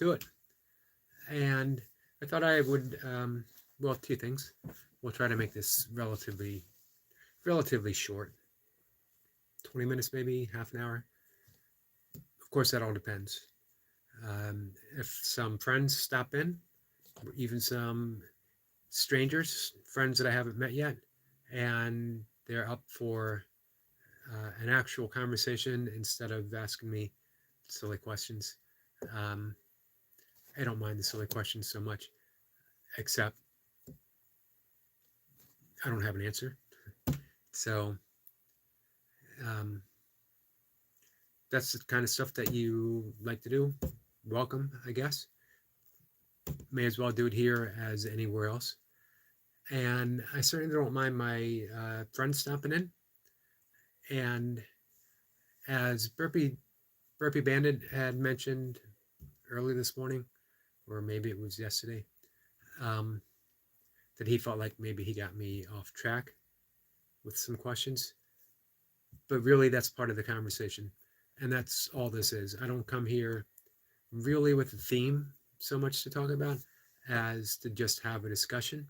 to it. And I thought I would, well, two things. We'll try to make this relatively short, 20 minutes maybe, half an hour. Of course, that all depends. If some friends stop in, or even some strangers, friends that I haven't met yet, and they're up for an actual conversation instead of asking me silly questions. Um, I don't mind the silly questions so much, except I don't have an answer. So um, that's the kind of stuff that you like to do. Welcome, I guess. May as well do it here as anywhere else. And I certainly don't mind my friends stopping in. And as Burpee Bandit had mentioned early this morning, or maybe it was yesterday, um, that he felt like maybe he got me off track with some questions. But really, that's part of the conversation. And that's all this is. I don't come here really with a theme so much to talk about as to just have a discussion.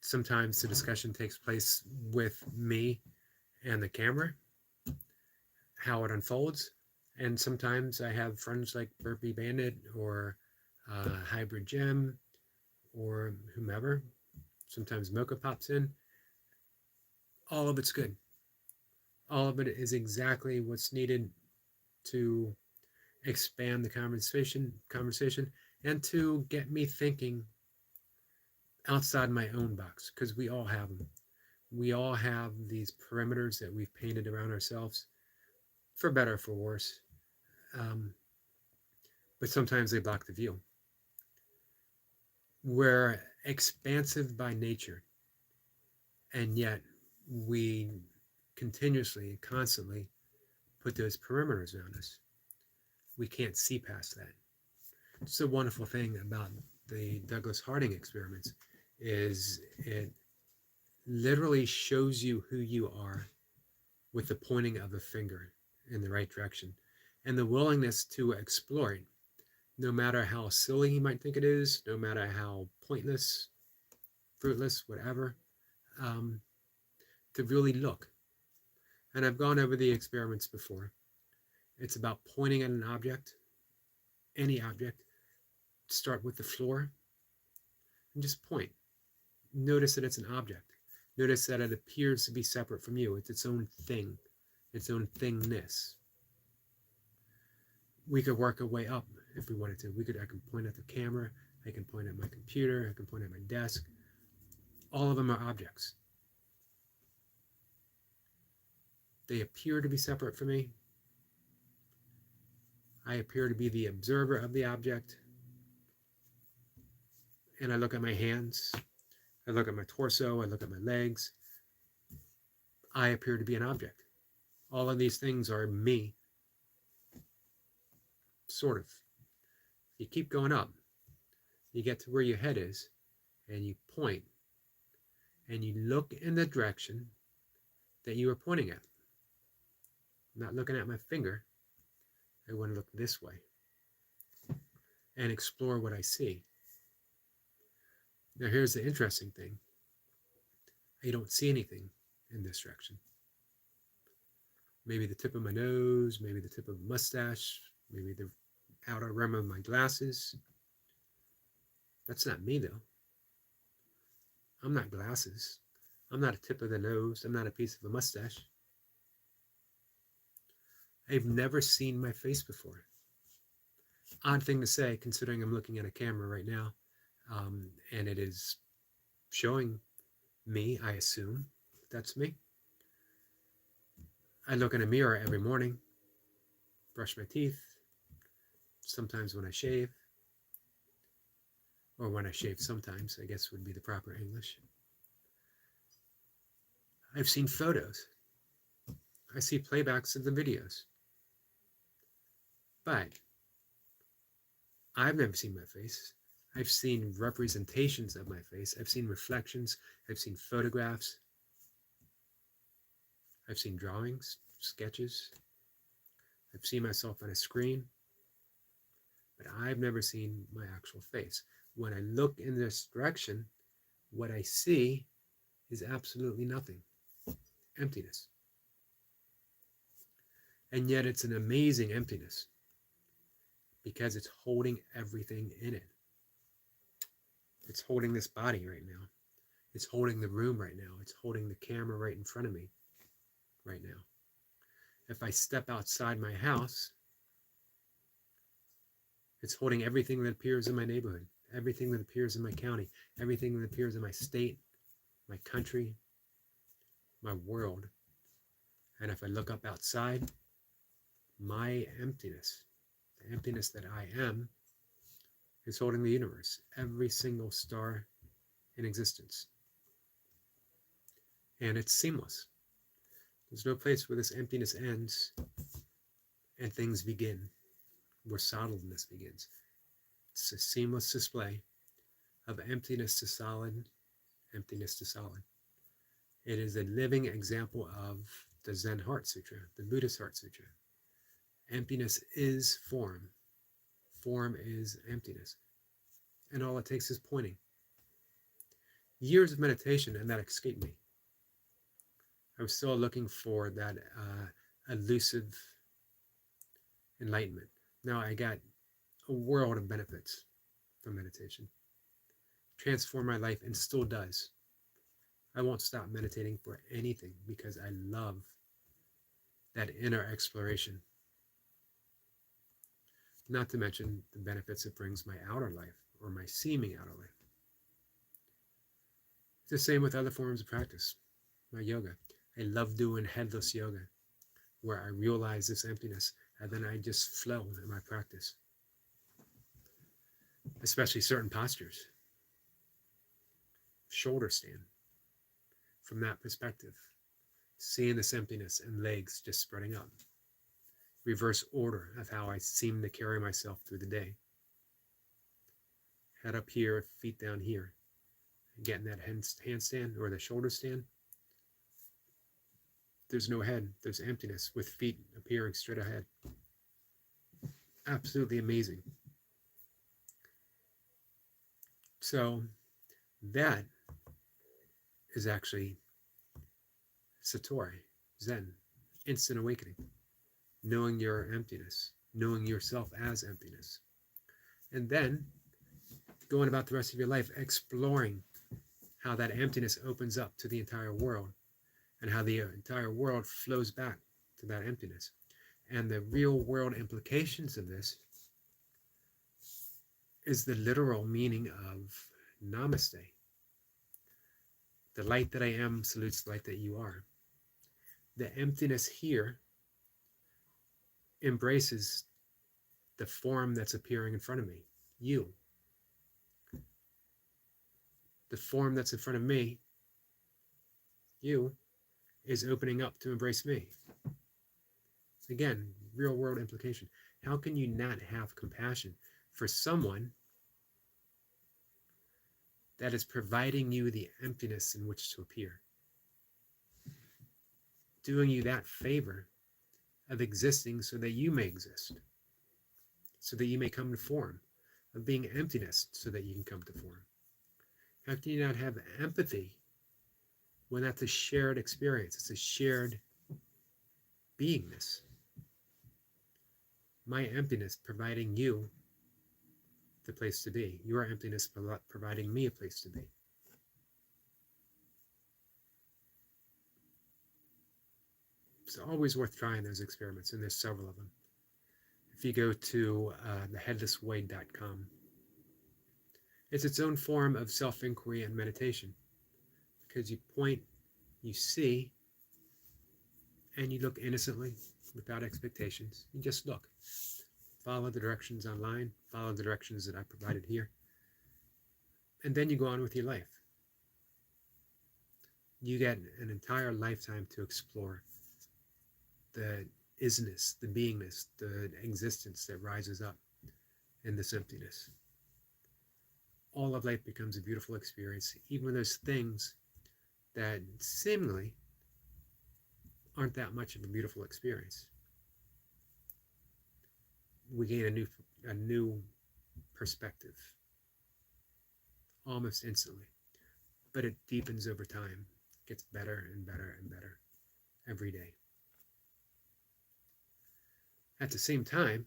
Sometimes the discussion takes place with me and the camera, how it unfolds. And sometimes I have friends like Burpee Bandit or Hybrid Gem or whomever. Sometimes Mocha pops in. All of it's good. All of it is exactly what's needed to expand the conversation and to get me thinking outside my own box, because we all have them. We all have these perimeters that we've painted around ourselves, for better or for worse. Um, but sometimes they block the view. We're expansive by nature, and yet we continuously, constantly put those perimeters around us. We can't see past that. It's the wonderful thing about the Douglas Harding experiments is it literally shows you who you are with the pointing of a finger in the right direction and the willingness to explore it, no matter how silly you might think it is, no matter how pointless, fruitless, whatever, um, to really look. And I've gone over the experiments before. It's about pointing at an object, any object. Start with the floor and just point. Notice that it's an object. Notice that it appears to be separate from you. It's its own thing, its own thingness. We could work our way up if we wanted to. I can point at the camera. I can point at my computer. I can point at my desk. All of them are objects. They appear to be separate from me. I appear to be the observer of the object. And I look at my hands. I look at my torso. I look at my legs. I appear to be an object. All of these things are me. Sort of. You keep going up. You get to where your head is, and you point, and you look in the direction that you are pointing at. I'm not looking at my finger. I want to look this way and explore what I see. Now, here's the interesting thing. I don't see anything in this direction. Maybe the tip of my nose, maybe the tip of a mustache, maybe the outer rim of my glasses. That's not me, though. I'm not glasses. I'm not a tip of the nose. I'm not a piece of a mustache. I've never seen my face before. Odd thing to say, considering I'm looking at a camera right now, and it is showing me, I assume that's me. I look in a mirror every morning, brush my teeth, sometimes when I shave, or when I shave sometimes, I guess would be the proper English. I've seen photos. I see playbacks of the videos. But I've never seen my face. I've seen representations of my face. I've seen reflections. I've seen photographs. I've seen drawings, sketches. I've seen myself on a screen. but I've never seen my actual face. When I look in this direction, what I see is absolutely nothing, emptiness. And yet it's an amazing emptiness because it's holding everything in it. It's holding this body right now. It's holding the room right now. It's holding the camera right in front of me right now. If I step outside my house, it's holding everything that appears in my neighborhood, everything that appears in my county, everything that appears in my state, my country, my world. And if I look up outside, my emptiness, the emptiness that I am, is holding the universe, every single star in existence. And it's seamless. There's no place where this emptiness ends and things begin, where solidness begins. It's a seamless display of emptiness to solid, emptiness to solid. It is a living example of the Zen Heart Sutra, the Buddhist Heart Sutra. Emptiness is form. Form is emptiness. And all it takes is pointing. Years of meditation, and that escaped me. I was still looking for that elusive enlightenment. Now I got a world of benefits from meditation. Transformed my life and still does. I won't stop meditating for anything because I love that inner exploration. Not to mention the benefits it brings my outer life or my seeming outer life. It's the same with other forms of practice. My yoga. I love doing headless yoga where I realize this emptiness and then I just flow in my practice. Especially certain postures. Shoulder stand. From that perspective, seeing this emptiness and legs just spreading up. Reverse order of how I seem to carry myself through the day. Head up here, feet down here. Getting that handstand or the shoulder stand. There's no head, there's emptiness with feet appearing straight ahead. Absolutely amazing. So that is actually Satori, Zen, instant awakening. Knowing your emptiness, knowing yourself as emptiness. And then going about the rest of your life exploring how that emptiness opens up to the entire world and how the entire world flows back to that emptiness. And the real world implications of this is the literal meaning of Namaste. The light that I am salutes the light that you are. The emptiness here embraces the form that's appearing in front of me, you. The form that's in front of me, you, is opening up to embrace me. Again, real world implication. How can you not have compassion for someone that is providing you the emptiness in which to appear? Doing you that favor of existing so that you may exist, so that you may come to form, of being emptiness so that you can come to form. How can you not have empathy when that's a shared experience? It's a shared beingness. My emptiness providing you the place to be. Your emptiness providing me a place to be. It's always worth trying those experiments, and there's several of them. If you go to theheadlessway.com, it's its own form of self-inquiry and meditation, because you point, you see, and you look innocently, without expectations. You just look. Follow the directions online, follow the directions that I provided here, and then you go on with your life. You get an entire lifetime to explore the isness, the beingness, the existence that rises up in this emptiness. All of life becomes a beautiful experience, even those things that seemingly aren't that much of a beautiful experience. We gain a a new perspective almost instantly. But it deepens over time, gets better and better and better every day. At the same time,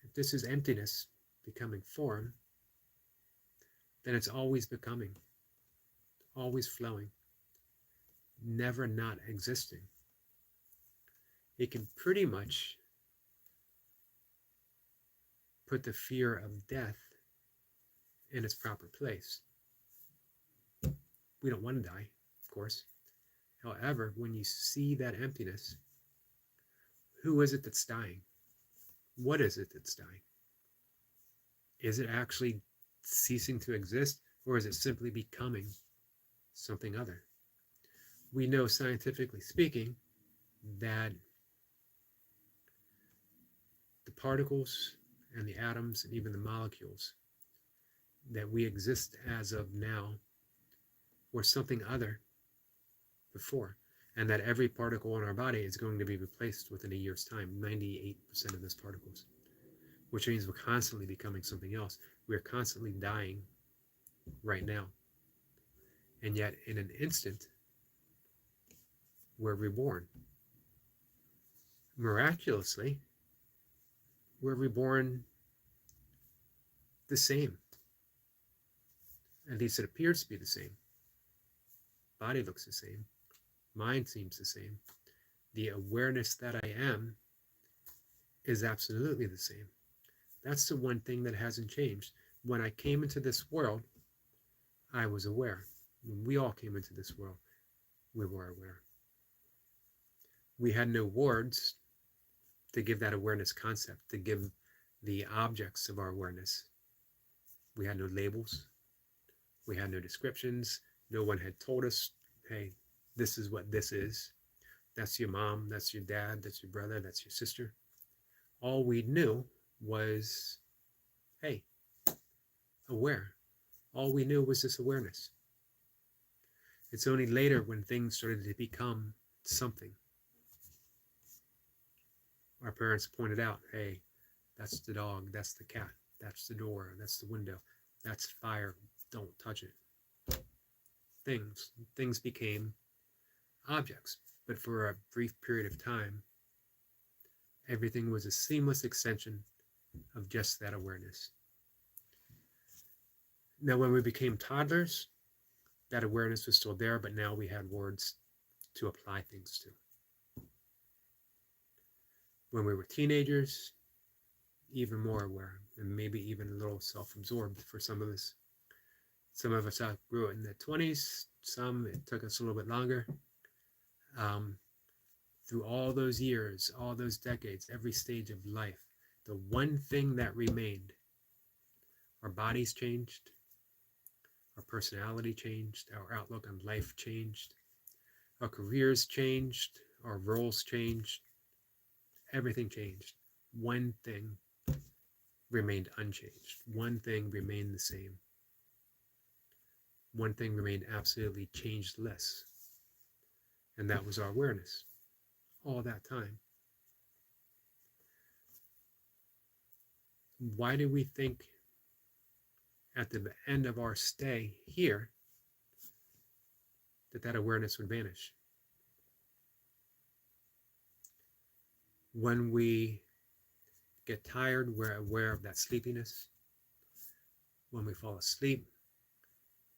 if this is emptiness becoming form, then it's always becoming, always flowing, never not existing. It can pretty much put the fear of death in its proper place. We don't want to die, of course. However, when you see that emptiness, who is it that's dying? What is it that's dying? Is it actually ceasing to exist, or is it simply becoming something other? We know, scientifically speaking, that the particles and the atoms and even the molecules that we exist as of now were something other before, and that every particle in our body is going to be replaced within a year's time, 98% of those particles, which means we're constantly becoming something else. We're constantly dying right now. And yet, in an instant, we're reborn. Miraculously, we're reborn the same. At least it appears to be the same. Body looks the same. Mind seems the same. The awareness that I am is absolutely the same. That's the one thing that hasn't changed. When I came into this world, I was aware. When we all came into this world, we were aware. We had no words to give that awareness concept, to give the objects of our awareness. We had no labels. We had no descriptions. No one had told us, hey, this is what this is. That's your mom, that's your dad, that's your brother, that's your sister. All we knew was, hey, aware. All we knew was this awareness. It's only later when things started to become something. Our parents pointed out, hey, that's the dog, that's the cat, that's the door, that's the window, that's fire, don't touch it. Things became objects, but for a brief period of time, everything was a seamless extension of just that awareness. Now, when we became toddlers, that awareness was still there, but now we had words to apply things to. When we were teenagers, even more aware, and maybe even a little self-absorbed for some of us. Some of us outgrew it in the 20s, some it took us a little bit longer. Through all those years, all those decades, every stage of life, the one thing that remained, our bodies changed, our personality changed, our outlook on life changed, our careers changed, our roles changed, everything changed. One thing remained unchanged. One thing remained the same. One thing remained absolutely changeless, and that was our awareness all that time. Why do we think at the end of our stay here that awareness would vanish? When we get tired, we're aware of that sleepiness. When we fall asleep,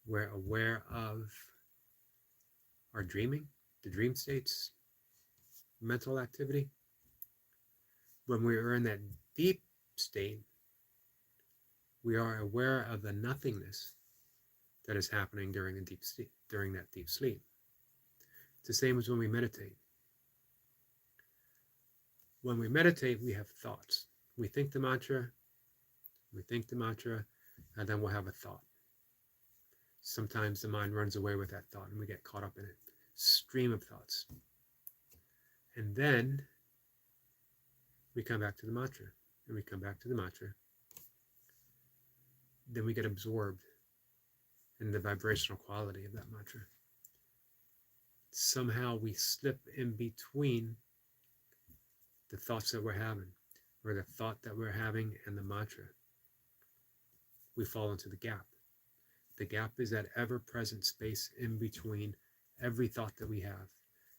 we're aware of our dreaming, the dream states, mental activity. When we are in that deep state, we are aware of the nothingness that is happening during that deep sleep. It's the same as when we meditate. When we meditate, we have thoughts. We think the mantra, and then we'll have a thought. Sometimes the mind runs away with that thought and we get caught up in it. Stream of thoughts. And then we come back to the mantra, and we come back to the mantra. Then we get absorbed in the vibrational quality of that mantra. Somehow we slip in between the thoughts that we're having. or the thought that we're having and the mantra, we fall into the gap. The gap is that ever-present space in between every thought that we have,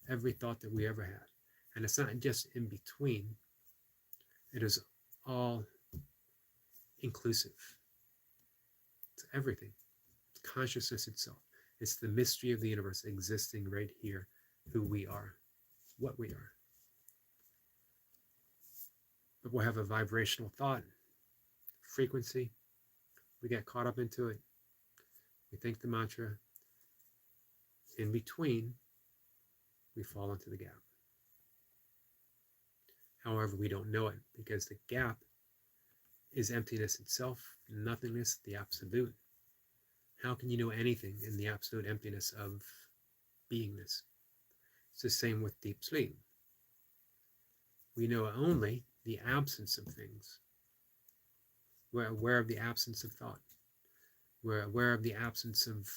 every thought that we ever had. And it's not just in between, it is all inclusive. It's everything. It's consciousness itself. It's the mystery of the universe existing right here, who we are, what we are. But we'll have a vibrational thought, frequency. We get caught up into it. We think the mantra. In between, we fall into the gap. However, we don't know it because the gap is emptiness itself, nothingness, the absolute. How can you know anything in the absolute emptiness of beingness? It's the same with deep sleep. We know only the absence of things. We're aware of the absence of thought. We're aware of the absence of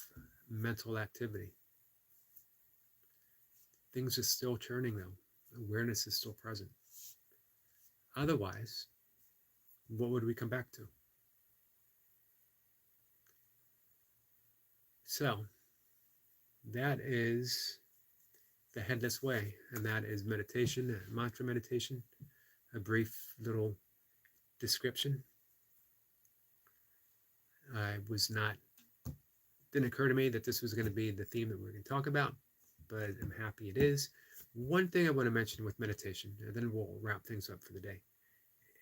mental activity. Things are still churning though. Awareness is still present. Otherwise, what would we come back to? So, that is the Headless Way, and that is meditation, mantra meditation, a brief little description. Didn't occur to me that this was going to be the theme that we're going to talk about, but I'm happy it is. One thing I want to mention with meditation, and then we'll wrap things up for the day,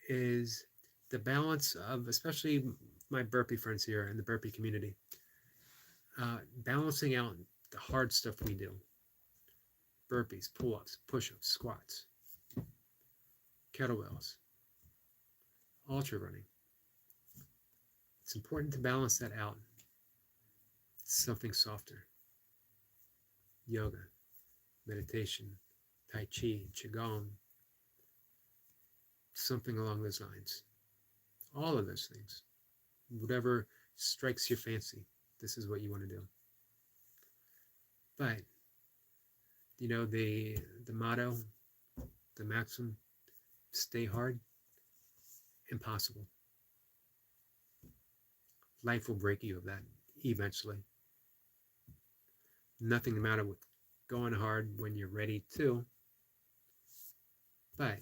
is the balance of, especially my burpee friends here in the burpee community, balancing out the hard stuff we do. Burpees, pull-ups, push-ups, squats, kettlebells, ultra running. It's important to balance that out. Something softer. Yoga, meditation, Tai Chi, Qigong, something along those lines. All of those things. Whatever strikes your fancy, this is what you want to do. But, you know, the motto, the maxim, stay hard, impossible. Life will break you of that eventually. Nothing the matter with going hard when you're ready to, but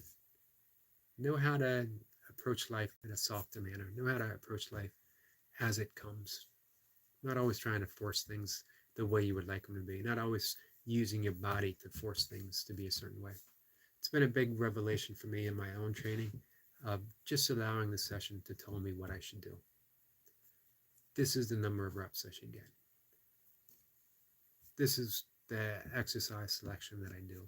know how to approach life in a softer manner. Know how to approach life as it comes. Not always trying to force things the way you would like them to be. Not always using your body to force things to be a certain way. It's been a big revelation for me in my own training of just allowing the session to tell me what I should do. This is the number of reps I should get. This is the exercise selection that I do.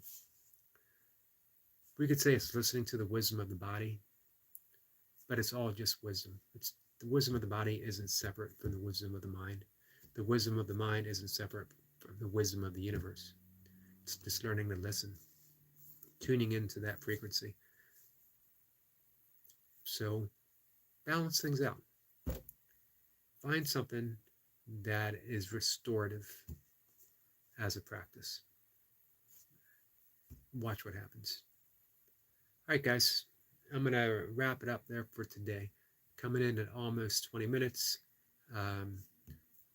We could say it's listening to the wisdom of the body, but it's all just wisdom. The wisdom of the body isn't separate from the wisdom of the mind. The wisdom of the mind isn't separate from the wisdom of the universe. It's just learning to listen, tuning into that frequency. So balance things out. Find something that is restorative as a practice. Watch what happens. All right, guys, I'm going to wrap it up there for today. Coming in at almost 20 minutes.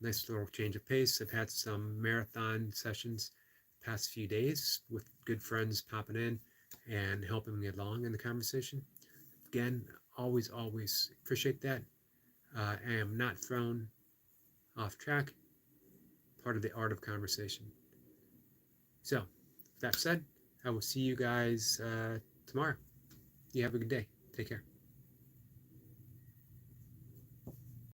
Nice little change of pace. I've had some marathon sessions past few days with good friends popping in and helping me along in the conversation. Again, always appreciate that. I am not thrown off track. Part of the art of conversation. So, that said, I will see you guys tomorrow. You have a good day. Take care.